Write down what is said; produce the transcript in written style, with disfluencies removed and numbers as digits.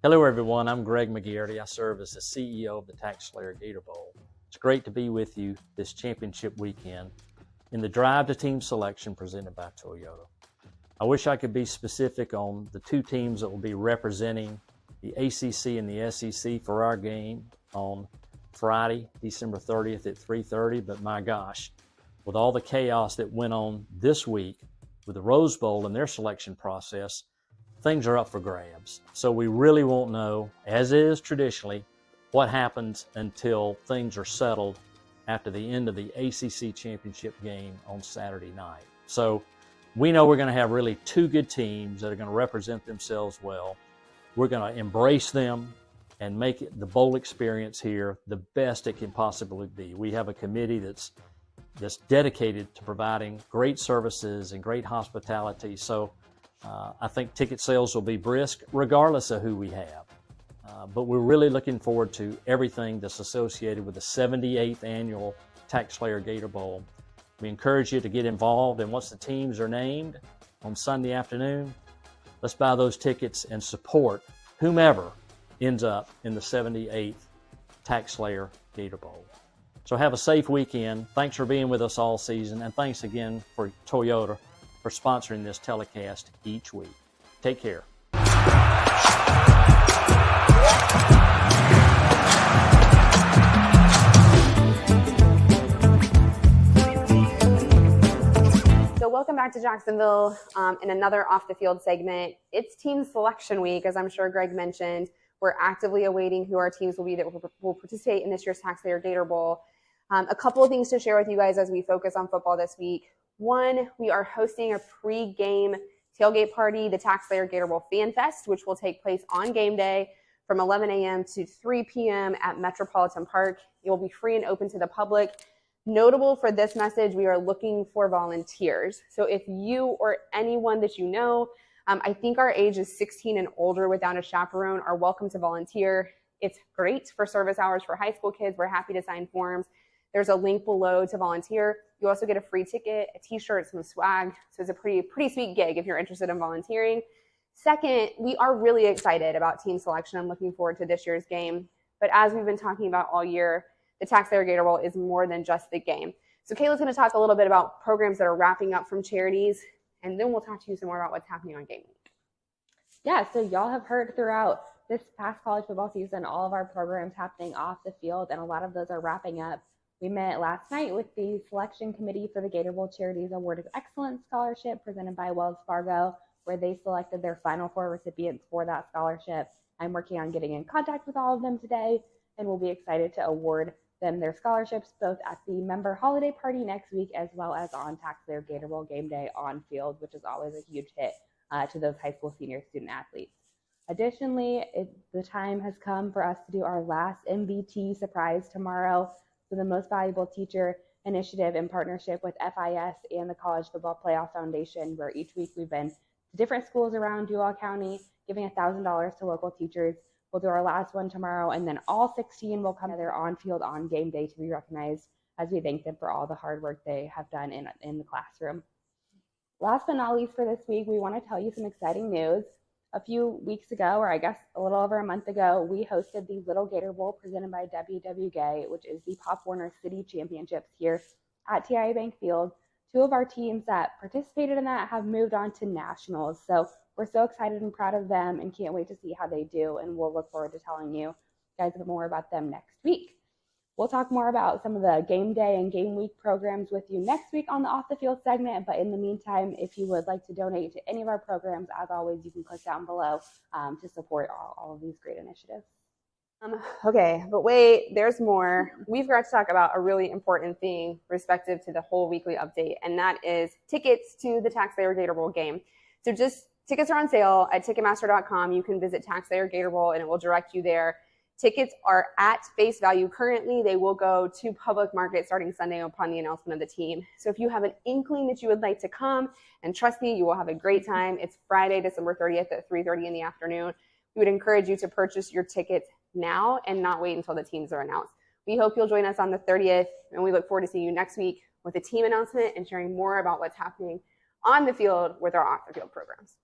Hello, everyone. I'm Greg McGarity. I serve as the CEO of the TaxSlayer Gator Bowl. It's great to be with you this championship weekend in the Drive to Team Selection presented by Toyota. I wish I could be specific on the two teams that will be representing the ACC and the SEC for our game on Friday, December 30th at 3:30, but my gosh, with all the chaos that went on this week with the Rose Bowl and their selection process, things are up for grabs. So we really won't know, as is traditionally, what happens until things are settled after the end of the ACC championship game on Saturday night. So we know we're going to have really two good teams that are going to represent themselves well. We're going to embrace them and make the bowl experience here the best it can possibly be. We have a committee that's dedicated to providing great services and great hospitality. So I think ticket sales will be brisk regardless of who we have. But we're really looking forward to everything that's associated with the 78th annual TaxSlayer Gator Bowl. We encourage you to get involved, and once the teams are named on Sunday afternoon, let's buy those tickets and support whomever ends up in the 78th TaxSlayer Gator Bowl. So have a safe weekend. Thanks for being with us all season, and thanks again for Toyota for sponsoring this telecast each week. Take care. So welcome back to Jacksonville in another off the field segment. It's team selection week, as I'm sure Greg mentioned. We're actively awaiting who our teams will be that will participate in this year's TaxSlayer Gator Bowl. A couple of things to share with you guys as we focus on football this week. One, we are hosting a pre-game tailgate party, the TaxSlayer Gator Bowl Fan Fest, which will take place on game day from 11 a.m. to 3 p.m. at Metropolitan Park. It will be free and open to the public. Notable for this message, we are looking for volunteers. So if you or anyone that you know, I think our age is 16 and older without a chaperone, are welcome to volunteer. It's great for service hours for high school kids. We're happy to sign forms. There's a link below to volunteer. You also get a free ticket, a t-shirt, some swag. So it's a pretty sweet gig if you're interested in volunteering. Second, we are really excited about team selection. I'm looking forward to this year's game. But as we've been talking about all year, the TaxSlayer Gator Bowl is more than just the game. So Kayla's going to talk a little bit about programs that are wrapping up from charities, and then we'll talk to you some more about what's happening on game week. Yeah, so y'all have heard throughout this past college football season, all of our programs happening off the field, and a lot of those are wrapping up. We met last night with the selection committee for the Gator Bowl Charities Award of Excellence Scholarship presented by Wells Fargo, where they selected their final 4 recipients for that scholarship. I'm working on getting in contact with all of them today, and we'll be excited to award them their scholarships both at the member holiday party next week as well as on TaxSlayer Gator Bowl game day on field, which is always a huge hit to those high school senior student athletes. Additionally, the time has come for us to do our last MVT surprise tomorrow. So the Most Valuable Teacher initiative in partnership with FIS and the College Football Playoff Foundation, where each week we've been to different schools around Duval County, giving $1,000 to local teachers. We'll do our last one tomorrow, and then all 16 will come together on field on game day to be recognized as we thank them for all the hard work they have done in the classroom. Last but not least for this week, we want to tell you some exciting news. A few weeks ago, or I guess a little over a month ago, we hosted the Little Gator Bowl presented by WW Gay, which is the Pop Warner City Championships here at TIAA Bank Field. 2 of our teams that participated in that have moved on to nationals. So we're so excited and proud of them and can't wait to see how they do. And we'll look forward to telling you guys a bit more about them next week. We'll talk more about some of the game day and game week programs with you next week on the Off the Field segment. But in the meantime, if you would like to donate to any of our programs, as always, you can click down below to support all of these great initiatives. Okay, but wait, there's more. We've got to talk about a really important thing respective to the whole weekly update, and that is tickets to the TaxSlayer Gator Bowl game. So tickets are on sale at Ticketmaster.com. You can visit TaxSlayer Gator Bowl, and it will direct you there. Tickets are at face value currently. They will go to public market starting Sunday upon the announcement of the team. So if you have an inkling that you would like to come, and trust me, you will have a great time. It's Friday, December 30th at 3:30 in the afternoon. We would encourage you to purchase your tickets now and not wait until the teams are announced. We hope you'll join us on the 30th, and we look forward to seeing you next week with a team announcement and sharing more about what's happening on the field with our off the field programs.